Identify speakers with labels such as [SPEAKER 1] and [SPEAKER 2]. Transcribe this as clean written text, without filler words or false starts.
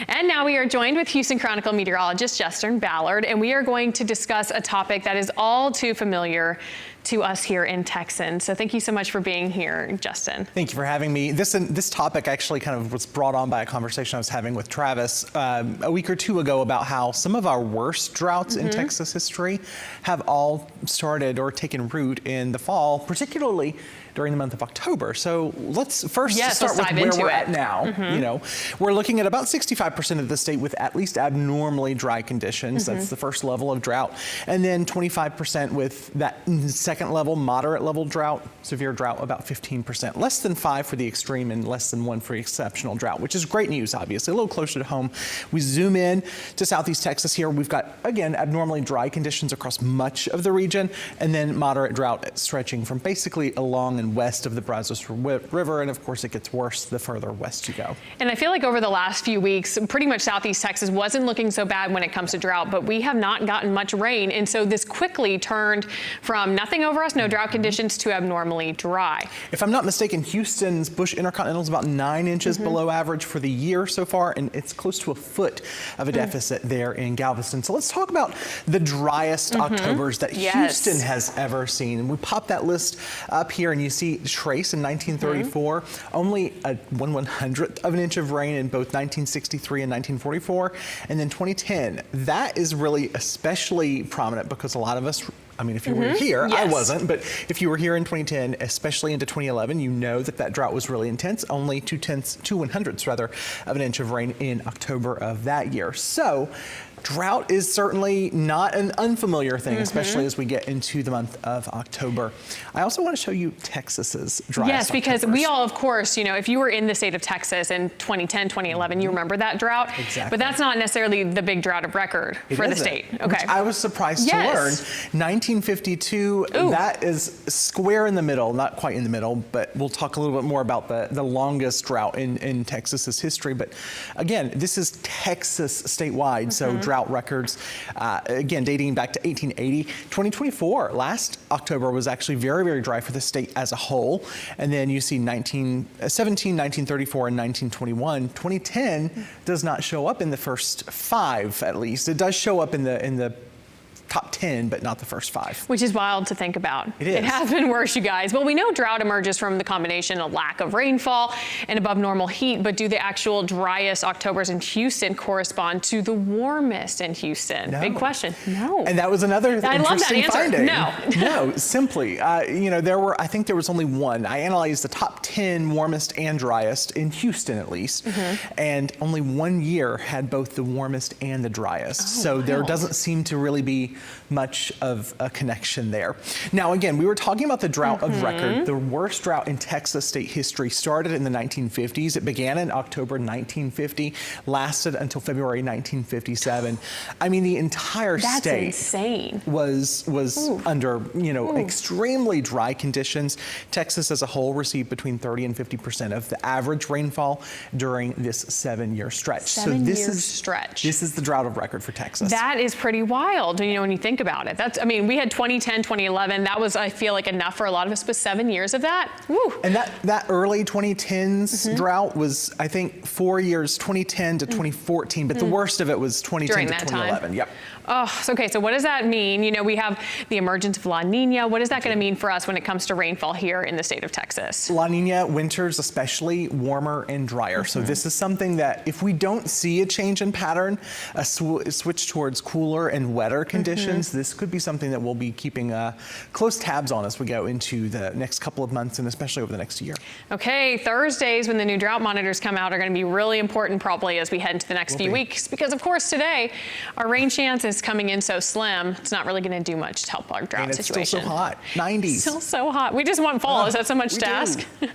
[SPEAKER 1] And now we are joined with Houston Chronicle meteorologist Justin Ballard, and we are going to discuss a topic that is all too familiar to us here in Texas. So thank you so much for being here, Justin.
[SPEAKER 2] Thank you for having me. This topic actually kind of was brought on by a conversation I was having with Travis a week or two ago about how some of our worst droughts in Texas history have all started or taken root in the fall, particularly during the month of October. So let's first start with where we're at now. You know, we're looking at about 65% of the state with at least abnormally dry conditions. That's the first level of drought. And then 25% with that second level, moderate level drought, severe drought, about 15%. Less than 5 for the extreme and less than 1 for exceptional drought, which is great news, obviously. A little closer to home. We zoom in to Southeast Texas here. We've got, again, abnormally dry conditions across much of the region, and then moderate drought stretching from basically along and west of the Brazos River, and of course it gets worse the further west you go.
[SPEAKER 1] And I feel like over the last few weeks, pretty much Southeast Texas wasn't looking so bad when it comes to drought, but we have not gotten much rain, and so this quickly turned from nothing over us, no drought conditions, to abnormally dry.
[SPEAKER 2] If I'm not mistaken, Houston's Bush Intercontinental is about 9 inches below average for the year so far, and it's close to a foot of a deficit there in Galveston. So let's talk about the driest Octobers that Houston has ever seen. And we pop that list up here, and you see Trace in 1934, only a 1/100th of an inch of rain in both 1963 and 1944, and then 2010. That is really especially prominent because a lot of us, I mean, if you were here, I wasn't, but if you were here in 2010, especially into 2011, you know that that drought was really intense, only 2/100ths rather of an inch of rain in October of that year. So drought is certainly not an unfamiliar thing, especially as we get into the month of October. I also want to show you Texas's driest
[SPEAKER 1] Yes, because
[SPEAKER 2] Octobers.
[SPEAKER 1] we all, of course, you know, if you were in the state of Texas in 2010, 2011, you remember that drought.
[SPEAKER 2] Exactly.
[SPEAKER 1] But that's not necessarily the big drought of record for the state. Okay.
[SPEAKER 2] Which I was surprised to learn. 1952, that is square in the middle, not quite in the middle, but we'll talk a little bit more about the longest drought in Texas's history. But again, this is Texas statewide, so drought records, again, dating back to 1880. 2024, last October, was actually very, very dry for the state as a whole. And then you see 1917, 1934, and 1921. 2010 does not show up in the first 5, at least. It does show up in the top 10, but not the first 5.
[SPEAKER 1] Which is wild to think about.
[SPEAKER 2] It is.
[SPEAKER 1] It has been worse, you guys. Well, we know drought emerges from the combination of lack of rainfall and above normal heat, but do the actual driest Octobers in Houston correspond to the warmest in Houston?
[SPEAKER 2] No.
[SPEAKER 1] Big question. No.
[SPEAKER 2] And that was another interesting finding.
[SPEAKER 1] No.
[SPEAKER 2] No, simply, you know, I think there was only one. I analyzed the top 10 warmest and driest in Houston, at least, and only 1 year had both the warmest and the driest. So there doesn't seem to really be much of a connection there. Now, again, we were talking about the drought of record. The worst drought in Texas state history started in the 1950s. It began in October 1950, lasted until February 1957. I mean, the entire state
[SPEAKER 1] insane.
[SPEAKER 2] was under, you know, extremely dry conditions. Texas as a whole received between 30 and 50% of the average rainfall during this 7-year stretch. This is the drought of record for Texas.
[SPEAKER 1] That is pretty wild, you know, when you think about it. That's, I mean, we had 2010, 2011. That was, I feel like, enough for a lot of us, but 7 years of that? Woo.
[SPEAKER 2] And that early 2010s drought was, I think, 4 years, 2010 to 2014, but the worst of it was 2010 to 2011. Yep.
[SPEAKER 1] Oh, okay, so what does that mean? You know, we have the emergence of La Niña. What is that going to mean for us when it comes to rainfall here in the state of Texas?
[SPEAKER 2] La Niña, winters especially warmer and drier. So this is something that if we don't see a change in pattern, a switch towards cooler and wetter conditions, this could be something that we'll be keeping close tabs on as we go into the next couple of months and especially over the next year.
[SPEAKER 1] Okay, Thursdays when the new drought monitors come out are going to be really important probably as we head into the next few weeks, because of course today our rain chance is coming in so slim, it's not really going to do much to help our drought situation.
[SPEAKER 2] Still so hot, 90s.
[SPEAKER 1] Still so hot. We just want fall. Is that so much to ask?